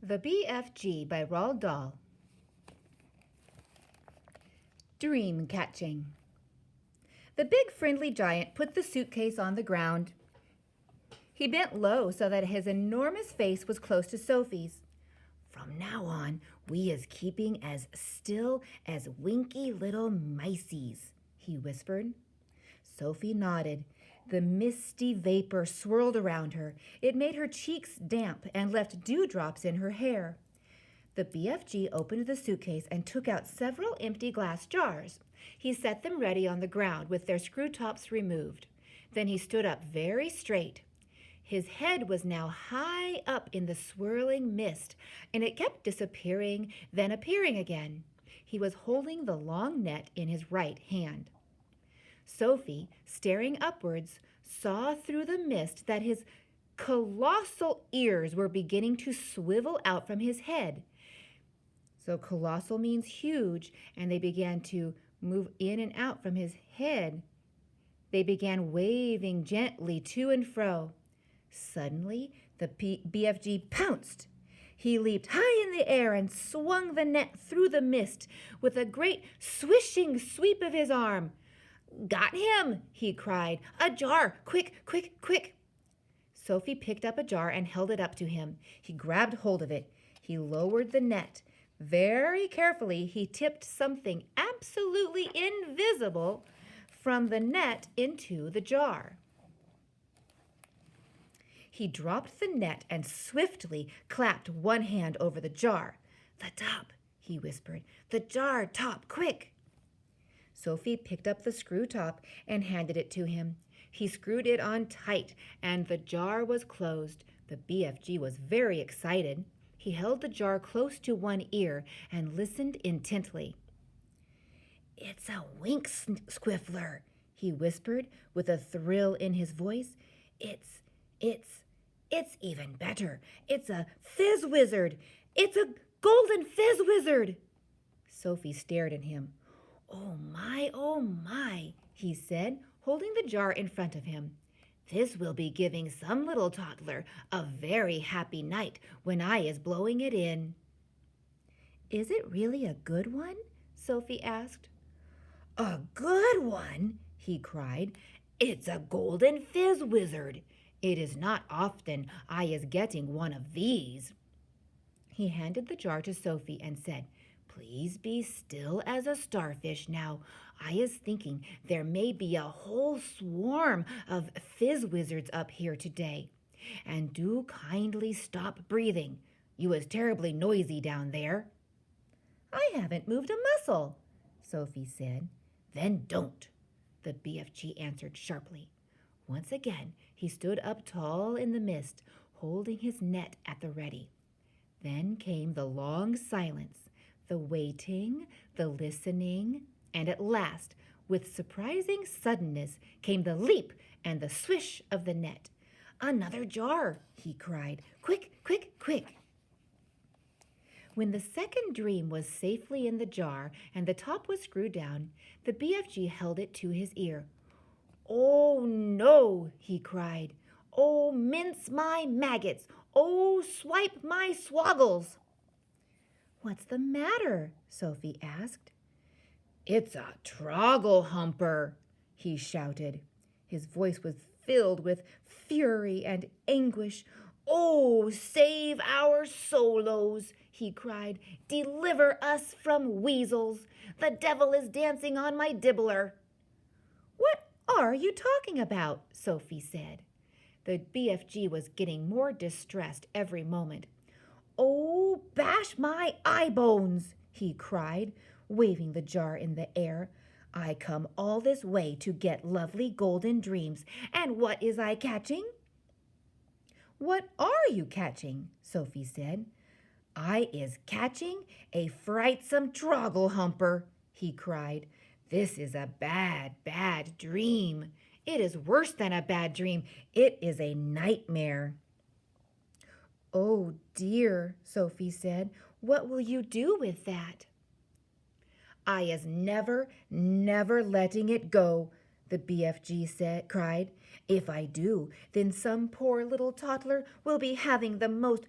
The BFG by Roald Dahl. Dream-Catching. The big friendly giant put the suitcase on the ground. He bent low so that his enormous face was close to Sophie's. "From now on, we is keeping as still as winky little miceys," he whispered. Sophie nodded. The misty vapor swirled around her. It made her cheeks damp and left dewdrops in her hair. The BFG opened the suitcase and took out several empty glass jars. He set them ready on the ground with their screw tops removed. Then he stood up very straight. His head was now high up in the swirling mist, and it kept disappearing, then appearing again. He was holding the long net in his right hand. Sophie, staring upwards, saw through the mist that his colossal ears were beginning to swivel out from his head. So colossal means huge, and they began to move in and out from his head. They began waving gently to and fro. Suddenly, the BFG pounced. He leaped high in the air and swung the net through the mist with a great swishing sweep of his arm. "Got him!" he cried. "A jar! Quick, quick, quick!" Sophie picked up a jar and held it up to him. He grabbed hold of it. He lowered the net. Very carefully, he tipped something absolutely invisible from the net into the jar. He dropped the net and swiftly clapped one hand over the jar. "The top," he whispered. "The jar top, quick!" Sophie picked up the screw top and handed it to him. He screwed it on tight, and the jar was closed. The BFG was very excited. He held the jar close to one ear and listened intently. "It's a wink squiffler," he whispered with a thrill in his voice. It's even better. It's a fizz wizard. It's a golden fizz wizard." Sophie stared at him. Oh my," he said, holding the jar in front of him. "This will be giving some little toddler a very happy night when I is blowing it in." "Is it really a good one?" Sophie asked. "A good one?" he cried. "It's a golden fizz wizard. It is not often I is getting one of these." He handed the jar to Sophie and said, "Please be still as a starfish now. I is thinking there may be a whole swarm of fizz wizards up here today. And do kindly stop breathing. You is terribly noisy down there." "I haven't moved a muscle," Sophie said. "Then don't," the BFG answered sharply. Once again, he stood up tall in the mist, holding his net at the ready. Then came the long silence, the waiting, the listening, and at last, with surprising suddenness, came the leap and the swish of the net. "Another jar," he cried. "Quick, quick, quick!" When the second dream was safely in the jar and the top was screwed down, the BFG held it to his ear. "Oh, no," he cried. "Oh, mince my maggots! Oh, swipe my swoggles!" "What's the matter?" Sophie asked. "It's a troggle-humper," he shouted. His voice was filled with fury and anguish. "Oh, save our solos!" he cried. "Deliver us from weasels! The devil is dancing on my dibbler!" "What are you talking about?" Sophie said. The BFG was getting more distressed every moment. "Oh, bash my eye bones!" he cried, waving the jar in the air. "I come all this way to get lovely golden dreams, and what is I catching?" "What are you catching?" Sophie said. "I is catching a frightsome troggle-humper," he cried. "This is a bad, bad dream. It is worse than a bad dream. It is a nightmare." "Oh dear," Sophie said. "What will you do with that?" "I is never, never letting it go," the BFG cried. "If I do, then some poor little toddler will be having the most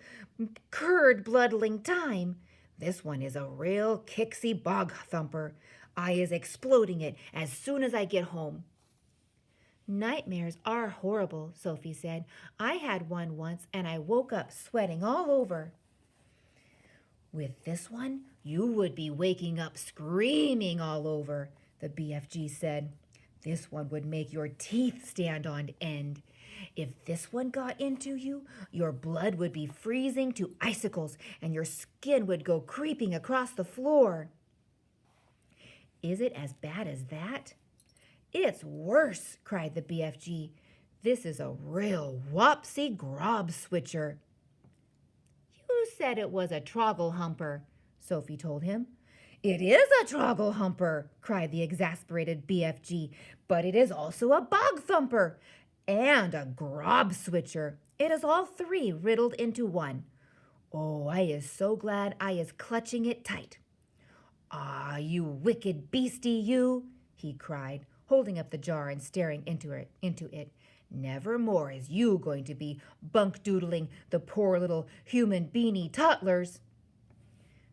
curd-bloodling time. This one is a real kicksy bog thumper. I is exploding it as soon as I get home." "Nightmares are horrible," Sophie said. "I had one once and I woke up sweating all over." "With this one, you would be waking up screaming all over," the BFG said. "This one would make your teeth stand on end. If this one got into you, your blood would be freezing to icicles and your skin would go creeping across the floor." "Is it as bad as that?" "It's worse," cried the BFG. "This is a real wopsy grob switcher." "You said it was a troggle humper," Sophie told him. "It is a troggle humper," cried the exasperated BFG, "but it is also a bog thumper and a grob switcher. It is all three riddled into one. Oh, I is so glad I is clutching it tight." "Ah, you wicked beastie, you," he cried, holding up the jar and staring into it. "Never more is you going to be bunk-doodling the poor little human beanie toddlers."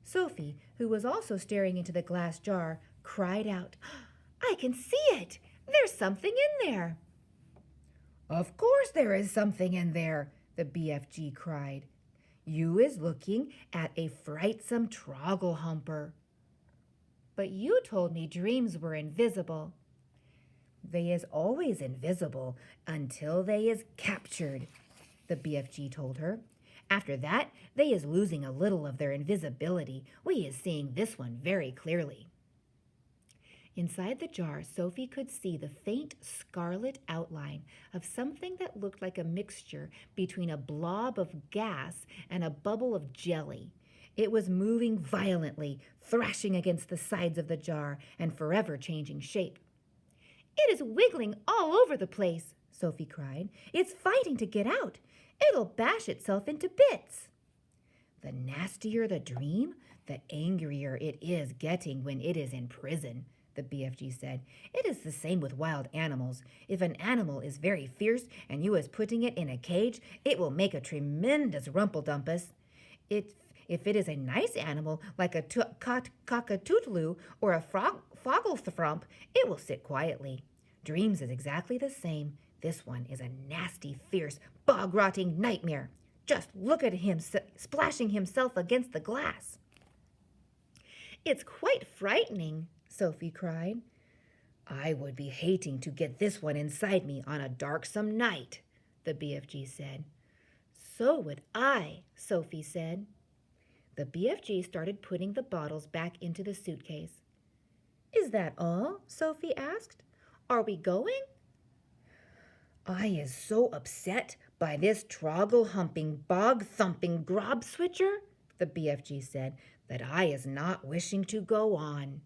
Sophie, who was also staring into the glass jar, cried out, "I can see it! There's something in there!" "Of course there is something in there," the BFG cried. "You is looking at a frightsome troggle humper." "But you told me dreams were invisible." "They is always invisible until they is captured," the BFG told her. "After that, they is losing a little of their invisibility. We is seeing this one very clearly." Inside the jar, Sophie could see the faint scarlet outline of something that looked like a mixture between a blob of gas and a bubble of jelly. It was moving violently, thrashing against the sides of the jar and forever changing shape. "It is wiggling all over the place," Sophie cried. "It's fighting to get out. It'll bash itself into bits." "The nastier the dream, the angrier it is getting when it is in prison," the BFG said. "It is the same with wild animals. If an animal is very fierce and you is putting it in a cage, it will make a tremendous rumpeldumpus. If it is a nice animal, like a cockatoodle or a fogglethump, it will sit quietly. Dreams is exactly the same. This one is a nasty, fierce, bog-rotting nightmare. Just look at him splashing himself against the glass." "It's quite frightening," Sophie cried. "I would be hating to get this one inside me on a darksome night," the BFG said. "So would I," Sophie said. The BFG started putting the bottles back into the suitcase. "Is that all?" Sophie asked. "Are we going?" "I is so upset by this troggle-humping, bog-thumping grob-switcher," the BFG said, "that I is not wishing to go on."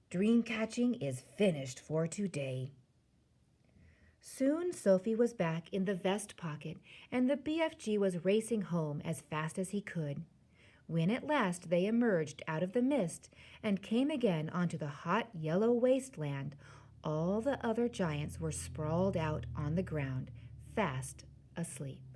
Dream-catching is finished for today. Soon Sophie was back in the vest pocket, and the BFG was racing home as fast as he could. When at last they emerged out of the mist and came again onto the hot yellow wasteland, all the other giants were sprawled out on the ground, fast asleep.